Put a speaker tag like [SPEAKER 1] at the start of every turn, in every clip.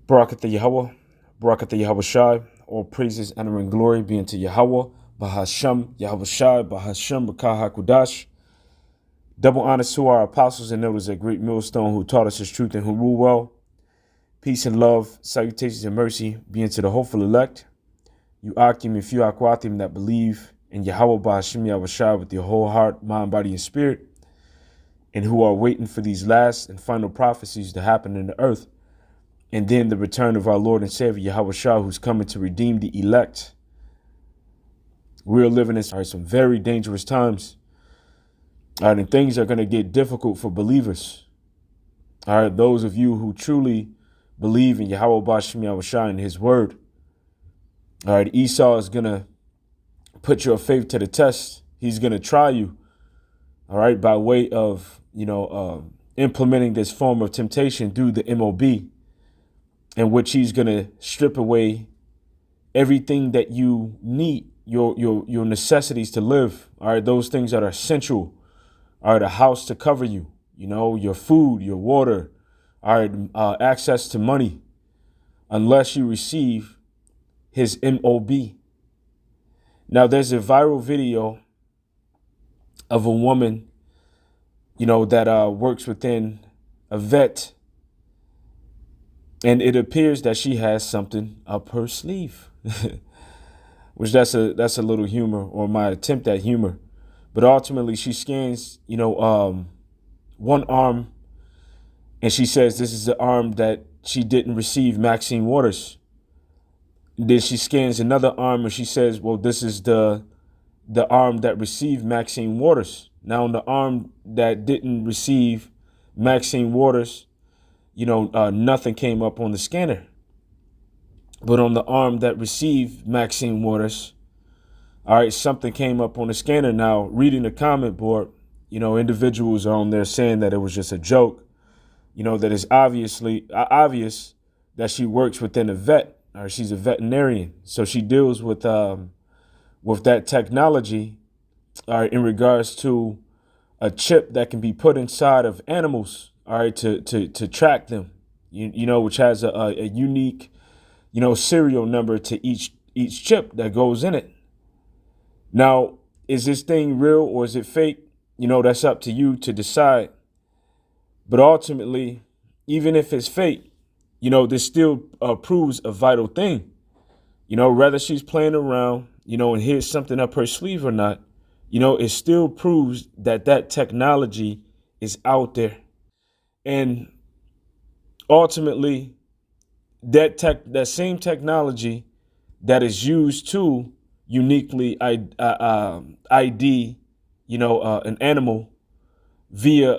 [SPEAKER 1] Barakatha Yahweh, Barakatha Yahweh Shai, all praises, honor, and glory be unto Yahweh, Bahasham, Yahweh Shai, Bahasham, Bakah HaKudash. Double honors to our apostles and elders at Great Millstone who taught us his truth and who rule well. Peace and love, salutations and mercy be unto the hopeful elect, you Akim and few Akwatim that believe in Yahweh Bahasham Yahweh Shai with your whole heart, mind, body, and spirit, and who are waiting for these last and final prophecies to happen in the earth. And then the return of our Lord and Savior, Yahweh Shah, who's coming to redeem the elect. We're living in some very dangerous times. All right, and things are going to get difficult for believers. All right, those of you who truly believe in Yahweh Bashim Yahweh Shah and his word. All right, Esau is going to put your faith to the test. He's going to try you. All right, by way of, implementing this form of temptation through the MOB. In which he's going to strip away everything that you need, your necessities to live. All right, those things that are essential. All right, a house to cover you, your food, your water, all right, access to money, unless you receive his MOB. Now, there's a viral video of a woman, that works within a vet. And it appears that she has something up her sleeve, which that's a little humor, or my attempt at humor. But ultimately, she scans, one arm, and she says this is the arm that she didn't receive Maxine Waters. Then she scans another arm, and she says, well, this is the arm that received Maxine Waters. Now, on the arm that didn't receive Maxine Waters, nothing came up on the scanner. But on the arm that received Maxine Waters, all right, something came up on the scanner. Now, reading the comment board, individuals are on there saying that it was just a joke, that it's obviously obvious that she works within a vet, or she's a veterinarian. So she deals with that technology, all right, in regards to a chip that can be put inside of animals, all right, to track them, which has a unique, serial number to each chip that goes in it. Now, is this thing real or is it fake? That's up to you to decide. But ultimately, even if it's fake, this still proves a vital thing. Whether she's playing around, and here's something up her sleeve or not, it still proves that technology is out there. And ultimately, that same technology that is used to uniquely ID, an animal via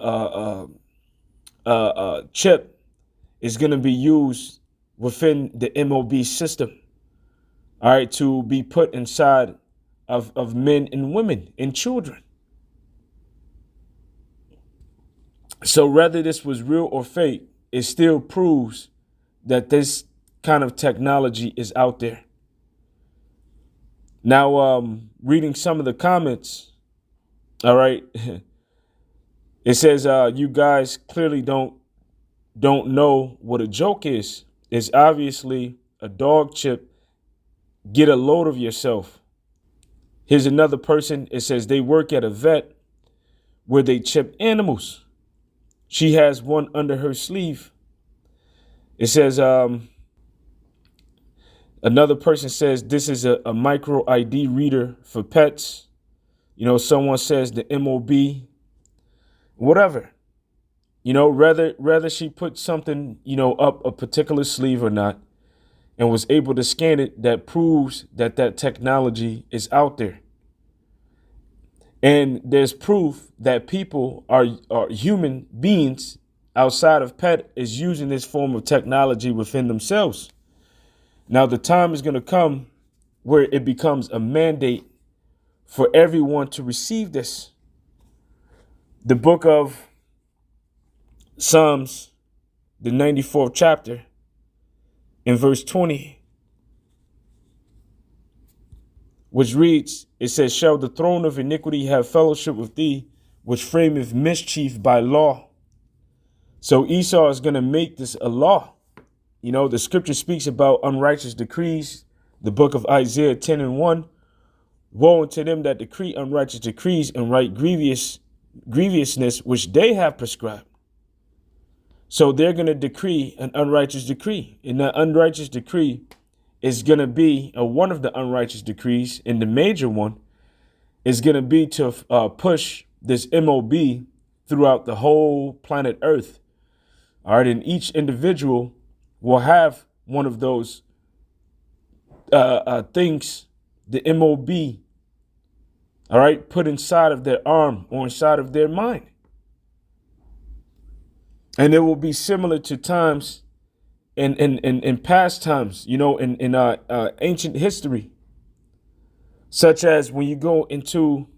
[SPEAKER 1] a chip is going to be used within the MOB system. All right, to be put inside of men and women and children. So whether this was real or fake, it still proves that this kind of technology is out there. Now, reading some of the comments, all right, it says you guys clearly don't know what a joke is. It's obviously a dog chip. Get a load of yourself. Here's another person. It says they work at a vet where they chip animals. She has one under her sleeve. It says, another person says this is a micro ID reader for pets. Someone says the MOB, whatever. Whether she put something, up a particular sleeve or not, and was able to scan it, that proves that technology is out there. And there's proof that people are human beings outside of pet is using this form of technology within themselves. Now, the time is going to come where it becomes a mandate for everyone to receive this. The book of Psalms, the 94th chapter, in verse 20, which reads, it says, shall the throne of iniquity have fellowship with thee, which frameth mischief by law? So Esau is going to make this a law. You know, the scripture speaks about unrighteous decrees. The book of Isaiah 10:1. Woe unto them that decree unrighteous decrees and write grievousness which they have prescribed. So they're going to decree an unrighteous decree. And that unrighteous decree is going to be one of the unrighteous decrees, and the major one is going to be to push this MOB throughout the whole planet Earth. All right, and each individual will have one of those things, the MOB, all right, put inside of their arm or inside of their mind. And it will be similar to times in past times, you know, in ancient history, such as when you go into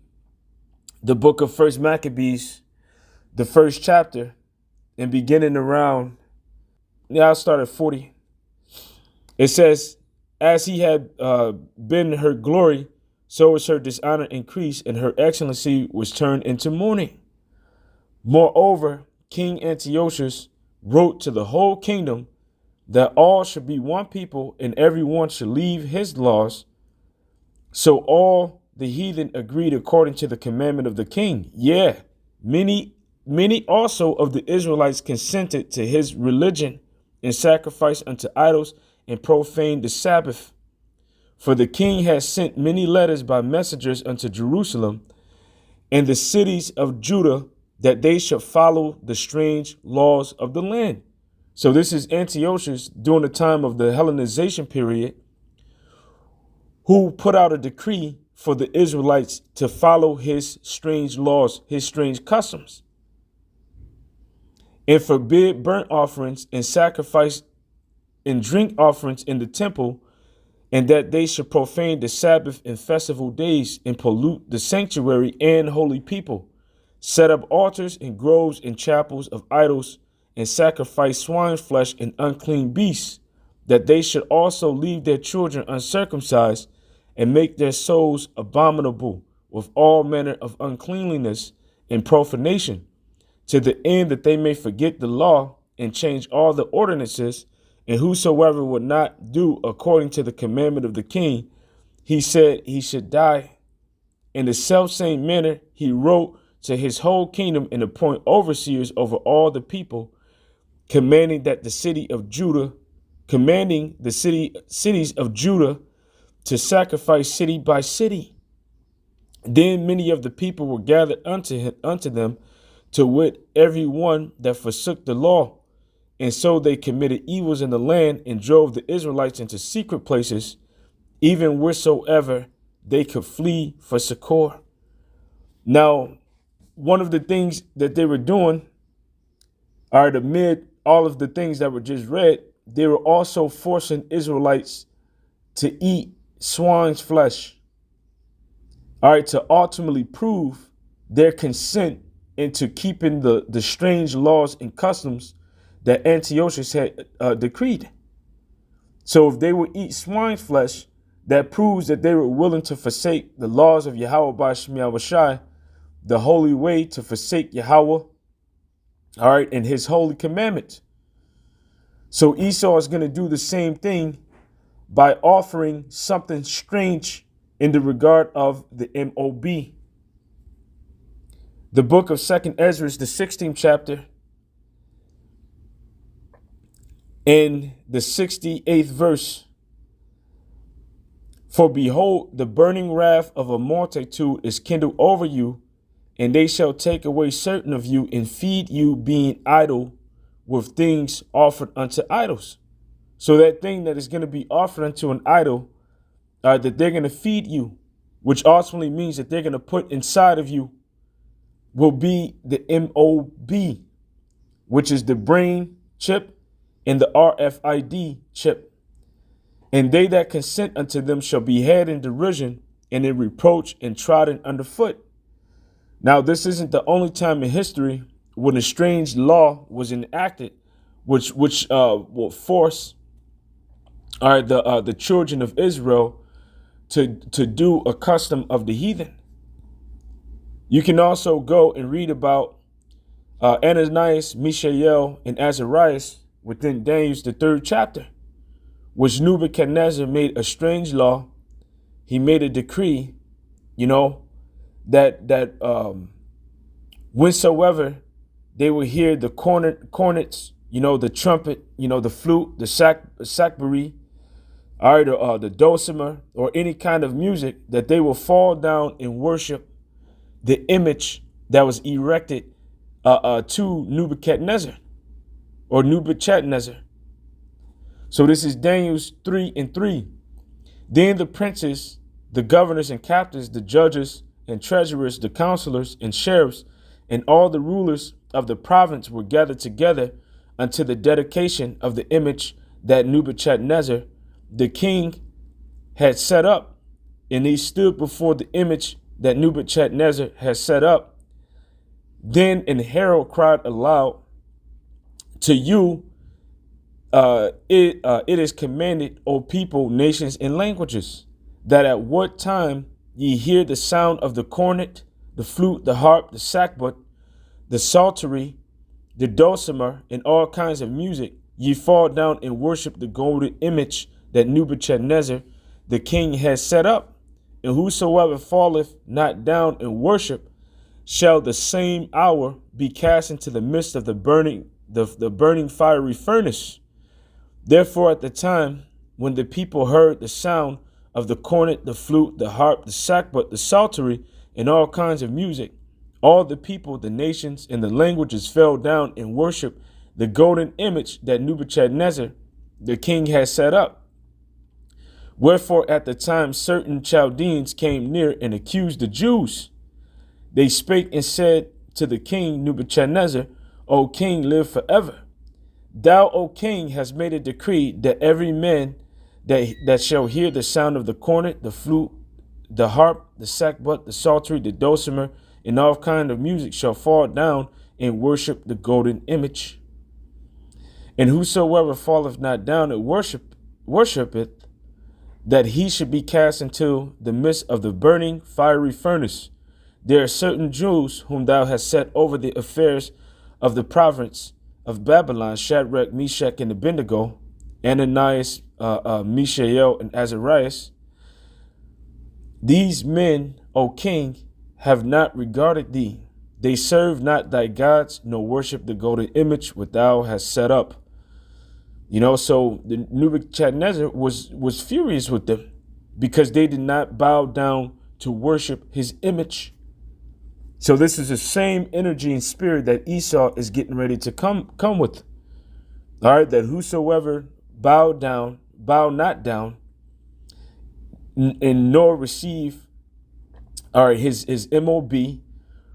[SPEAKER 1] the book of First Maccabees, the first chapter, and beginning around, I'll start at 40. It says, as he had been her glory, so was her dishonor increased, and her excellency was turned into mourning. Moreover, King Antiochus wrote to the whole kingdom that all should be one people, and every one should leave his laws. So all the heathen agreed according to the commandment of the king. Yeah, many also of the Israelites consented to his religion and sacrificed unto idols and profaned the Sabbath. For the king has sent many letters by messengers unto Jerusalem and the cities of Judah, that they should follow the strange laws of the land. So this is Antiochus during the time of the Hellenization period, who put out a decree for the Israelites to follow his strange laws, his strange customs, and forbid burnt offerings and sacrifice and drink offerings in the temple, and that they should profane the Sabbath and festival days and pollute the sanctuary and holy people, set up altars and groves and chapels of idols, and sacrifice swine's flesh and unclean beasts, that they should also leave their children uncircumcised and make their souls abominable with all manner of uncleanliness and profanation, to the end that they may forget the law and change all the ordinances. And whosoever would not do according to the commandment of the king, he said he should die. In the selfsame manner, he wrote to his whole kingdom and appoint overseers over all the people, commanding the cities of Judah to sacrifice city by city. Then many of the people were gathered unto them, to wit, every one that forsook the law. And so they committed evils in the land and drove the Israelites into secret places, even wheresoever they could flee for succor. Now, one of the things that they were doing, amid all of the things that were just read, they were also forcing Israelites to eat swine's flesh, to ultimately prove their consent into keeping the strange laws and customs that Antiochus had decreed. So if they would eat swine's flesh, that proves that they were willing to forsake the laws of Yahweh by Shai, the holy way, to forsake Yahweh, and his holy commandments. So Esau is going to do the same thing by offering something strange in the regard of the MOB. The book of 2nd Ezra, the 16th chapter, in the 68th verse. For behold, the burning wrath of a multitude is kindled over you, and they shall take away certain of you and feed you, being idle with things offered unto idols. So that thing that is going to be offered unto an idol, that they're going to feed you, which ultimately means that they're going to put inside of you, will be the MOB, which is the brain chip and the RFID chip. And they that consent unto them shall be had in derision and in reproach and trodden underfoot. Now, this isn't the only time in history when a strange law was enacted, which will force the children of Israel to do a custom of the heathen. You can also go and read about Ananias, Mishael, and Azarias within Daniel's the 3rd chapter, which Nebuchadnezzar made a strange law. He made a decree, that whensoever they would hear the cornets, the trumpet, the flute, the sackburi, all right, the dulcimer, or any kind of music, that they will fall down and worship the image that was erected to Nebuchadnezzar or Nebuchadnezzar. So this is Daniel's 3:3. Then the princes, the governors and captains, the judges and treasurers, the counselors and sheriffs, and all the rulers of the province were gathered together unto the dedication of the image that Nebuchadnezzar, the king, had set up. And they stood before the image that Nebuchadnezzar had set up. Then an herald cried aloud, to you it is commanded, O people, nations, and languages, that at what time ye hear the sound of the cornet, the flute, the harp, the sackbut, the psaltery, the dulcimer, and all kinds of music, ye fall down and worship the golden image that Nebuchadnezzar the king has set up. And whosoever falleth not down and worship shall the same hour be cast into the midst of the burning fiery furnace. Therefore, at the time when the people heard the sound of the cornet, the flute, the harp, the sackbut, the psaltery, and all kinds of music, all the people, the nations, and the languages fell down and worshiped the golden image that Nebuchadnezzar the king had set up. Wherefore at the time certain Chaldeans came near and accused the Jews. They spake and said to the king Nebuchadnezzar, O king, live forever. Thou, O king, hast made a decree that every man that shall hear the sound of the cornet, the flute, the harp, the sackbut, the psaltery, the dulcimer, and all kind of music shall fall down and worship the golden image. And whosoever falleth not down and worshipeth, that he should be cast into the midst of the burning fiery furnace. There are certain Jews whom thou hast set over the affairs of the province of Babylon, Shadrach, Meshach, and Abednego, Ananias, Mishael, and Azarias. These men, O king, have not regarded thee. They serve not thy gods, nor worship the golden image which thou hast set up. So the Nebuchadnezzar was furious with them because they did not bow down to worship his image. So this is the same energy and spirit that Esau is getting ready to come with. All right, that whosoever bow not down, and nor receive his MOB,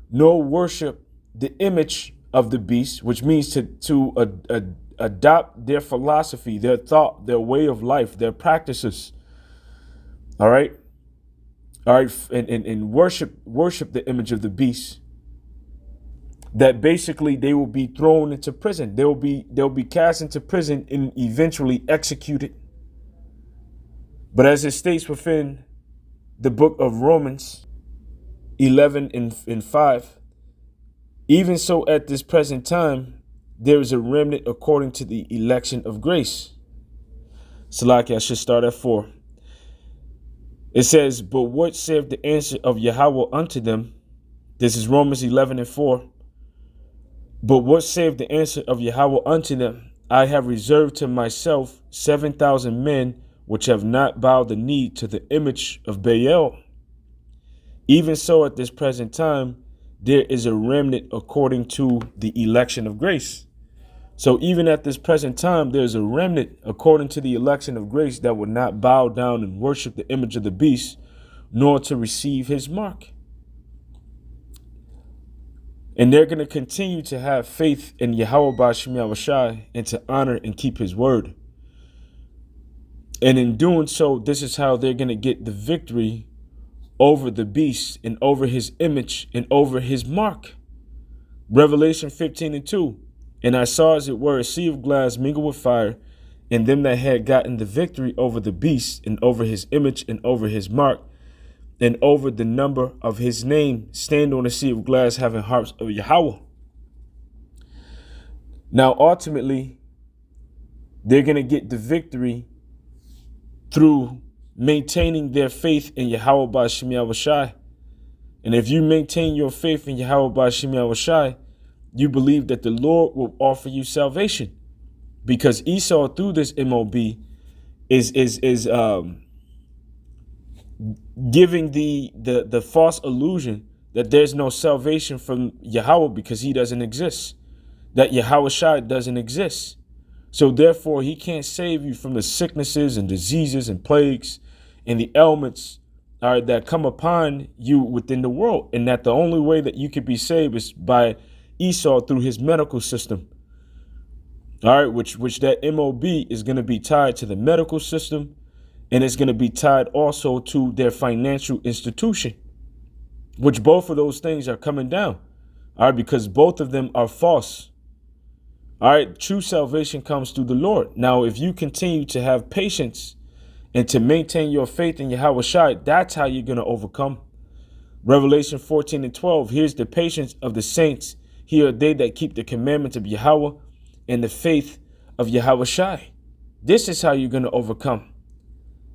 [SPEAKER 1] nor worship the image of the beast, which means to adopt their philosophy, their thought, their way of life, their practices. All right, and worship the image of the beast. That basically they will be thrown into prison. They'll be cast into prison and eventually executed. But as it states within the book of Romans 11 and 5, even so at this present time, there is a remnant according to the election of grace. Salaki, I should start at 4. It says, but what saith the answer of Yahweh unto them? This is Romans 11 and 4. But what saith the answer of Yahweh unto them? I have reserved to myself 7,000 men which have not bowed the knee to the image of Baal. Even so at this present time, there is a remnant according to the election of grace. So even at this present time, there's a remnant according to the election of grace that will not bow down and worship the image of the beast, nor to receive his mark. And they're going to continue to have faith in Yahweh Ba'ashem Yahushai and to honor and keep his word. And in doing so, this is how they're going to get the victory over the beast and over his image and over his mark. Revelation 15 and 2. And I saw as it were a sea of glass mingled with fire, and them that had gotten the victory over the beast and over his image and over his mark and over the number of his name stand on a sea of glass having harps of Yahweh. Now, ultimately, They're going to get the victory through maintaining their faith in Yahweh Ba'Shem Yahushai. And if you maintain your faith in Yahweh Ba'Shem Yahushai, you believe that the Lord will offer you salvation. Because Esau, through this MOB, is giving the false illusion that there's no salvation from Yahweh because he doesn't exist, that Yahushai doesn't exist. So therefore, he can't save you from the sicknesses and diseases and plagues and the ailments that come upon you within the world. And that the only way that you could be saved is by Esau through his medical system. All right, which that MOB is going to be tied to the medical system, and it's going to be tied also to their financial institution, which both of those things are coming down. All right, because both of them are false. All right, true salvation comes through the Lord. Now, if you continue to have patience and to maintain your faith in Yahweh Shai, that's how you're going to overcome. Revelation 14:12, here's the patience of the saints. Here are they that keep the commandments of Yahweh and the faith of Yahweh Shai. This is how you're going to overcome.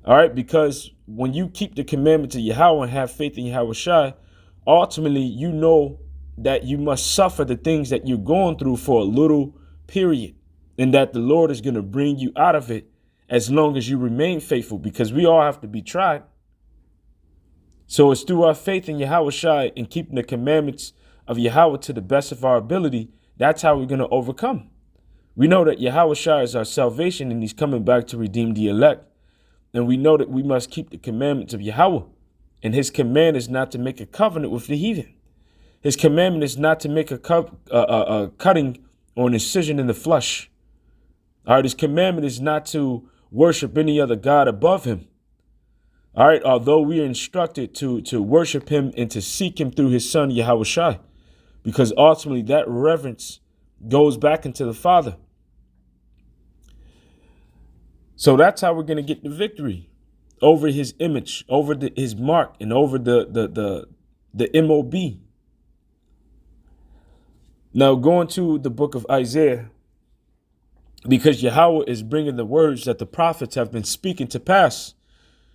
[SPEAKER 1] All right, because when you keep the commandments of Yahweh and have faith in Yahweh Shai, ultimately you know that you must suffer the things that you're going through for a little period, and that the Lord is going to bring you out of it as long as you remain faithful, because we all have to be tried. So it's through our faith in Yahweh Shai and keeping the commandments of Yahweh to the best of our ability, that's how we're going to overcome. We know that Yahweh Shai is our salvation and he's coming back to redeem the elect. And we know that we must keep the commandments of Yahweh. And his command is not to make a covenant with the heathen. His commandment is not to make a cutting or an incision in the flesh. All right, his commandment is not to worship any other God above him. All right, although we are instructed to worship him and to seek him through his son, Yahweh Shai, because ultimately that reverence goes back into the Father. So that's how we're going to get the victory over his image, over his mark, and over the MOB. Now, going to the book of Isaiah, because Yahweh is bringing the words that the prophets have been speaking to pass.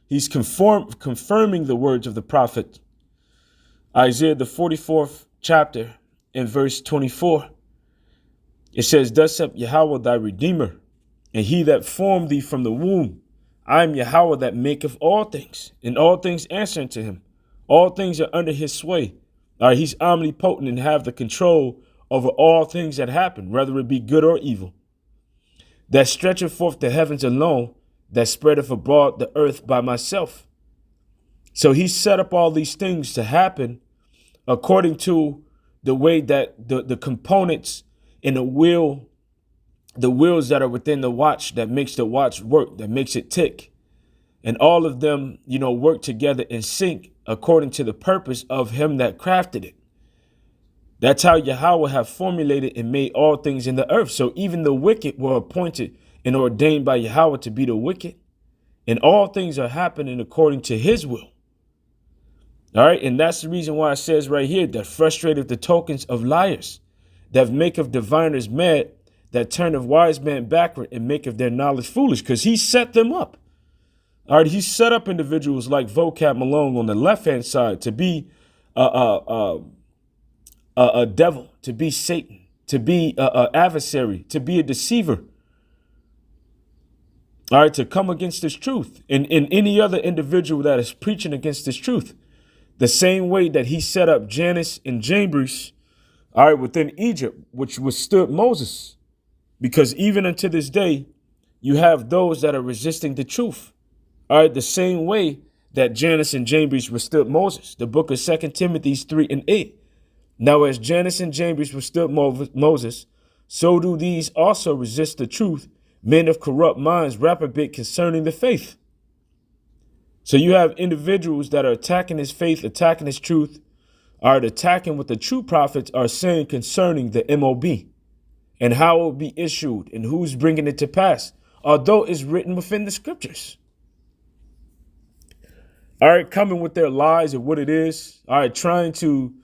[SPEAKER 1] He's confirming the words of the prophet. Isaiah, the 44th chapter, in verse 24. It says, "Thus saith Yahweh thy Redeemer, and he that formed thee from the womb. I am Yahweh that maketh all things, and all things answer unto him. All things are under his sway." All right, he's omnipotent and have the control over all things that happen, whether it be good or evil. "That stretcheth forth the heavens alone, that spreadeth abroad the earth by myself." So he set up all these things to happen according to the way that the components in the wheels that are within the watch that makes the watch work, that makes it tick. And all of them, work together in sync according to the purpose of him that crafted it. That's how Yahweh have formulated and made all things in the earth. So even the wicked were appointed and ordained by Yahweh to be the wicked. And all things are happening according to his will. All right. And that's the reason why it says right here that frustrateth the tokens of liars, that maketh diviners mad, that turneth wise men backward and maketh their knowledge foolish, because he set them up. All right. He set up individuals like Vocab Malone on the left hand side to be a devil, to be Satan, to be an adversary, to be a deceiver. All right, to come against this truth, and any other individual that is preaching against this truth. The same way that he set up Jannes and Jambres, all right, within Egypt, which withstood Moses. Because even unto this day, you have those that are resisting the truth. All right, the same way that Jannes and Jambres withstood Moses. The book of 2 Timothy 3:8. "Now as Jannes and Jambres withstood Moses, so do these also resist the truth, men of corrupt minds reprobate concerning the faith." So you have individuals that are attacking his faith, attacking his truth, are attacking what the true prophets are saying concerning the MOB and how it will be issued and who's bringing it to pass, although it's written within the scriptures. All right, coming with their lies of what it is. All right, trying to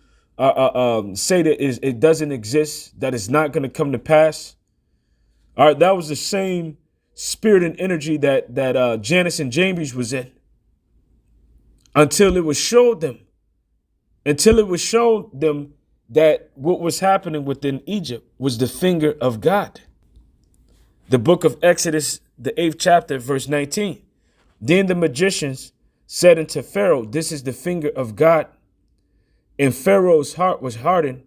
[SPEAKER 1] say that it doesn't exist, that it's not going to come to pass. All right, that was the same spirit and energy that Janus and Jambres was in, until it was showed them that what was happening within Egypt was the finger of God. The book of Exodus, the 8th chapter, verse 19. Then the magicians said unto Pharaoh, this is the finger of God. And Pharaoh's heart was hardened,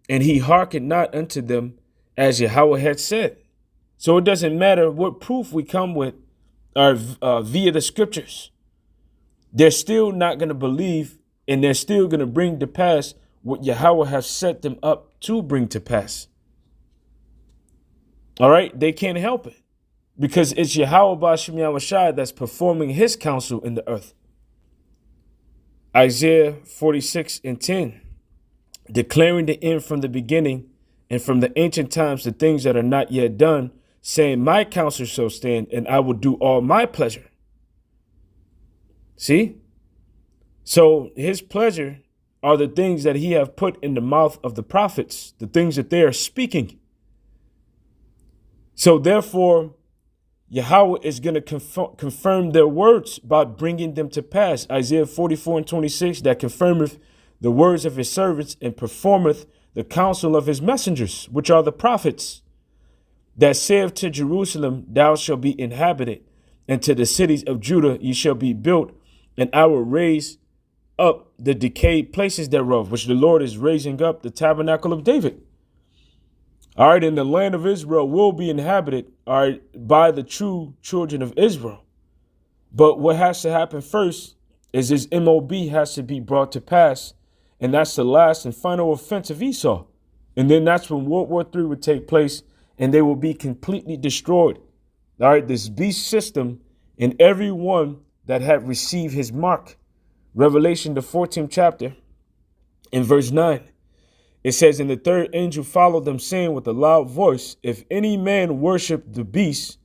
[SPEAKER 1] and he hearkened not unto them as Yahweh had said. So it doesn't matter what proof we come with or via the scriptures. They're still not going to believe, and they're still going to bring to pass what Yahweh has set them up to bring to pass. All right? They can't help it, because it's Yahweh Ba'ashem Yahushua that's performing his counsel in the earth. Isaiah 46:10, declaring the end from the beginning and from the ancient times the things that are not yet done, saying, my counsel shall stand, and I will do all my pleasure. See? So his pleasure are the things that he have put in the mouth of the prophets, the things that they are speaking. So therefore, Yahweh is going to confirm their words by bringing them to pass. Isaiah 44:26, that confirmeth the words of his servants and performeth the counsel of his messengers, which are the prophets, that saith to Jerusalem, thou shalt be inhabited, and to the cities of Judah ye shall be built, and I will raise up the decayed places thereof, which the Lord is raising up, the tabernacle of David. All right, and the land of Israel will be inhabited, all right, by the true children of Israel. But what has to happen first is this MOB has to be brought to pass, and that's the last and final offense of Esau. And then that's when World War III would take place, and they will be completely destroyed. All right, this beast system and everyone that had received his mark. Revelation, the 14th chapter, in verse 9. It says, and the third angel followed them, saying with a loud voice, if any man worship the beast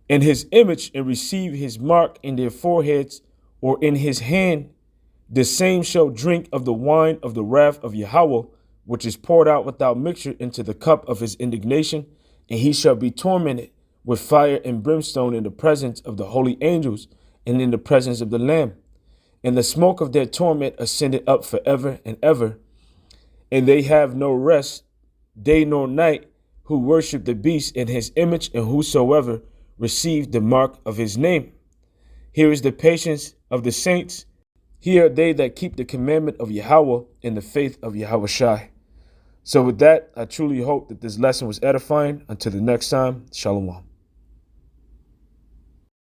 [SPEAKER 1] and his image and receive his mark in their foreheads or in his hand, the same shall drink of the wine of the wrath of Yahweh, which is poured out without mixture into the cup of his indignation, and he shall be tormented with fire and brimstone in the presence of the holy angels and in the presence of the Lamb. And the smoke of their torment ascended up forever and ever. And they have no rest, day nor night, who worship the beast in his image, and whosoever received the mark of his name. Here is the patience of the saints. Here are they that keep the commandment of Yahweh in the faith of Yahushua. So with that, I truly hope that this lesson was edifying. Until the next time, Shalom.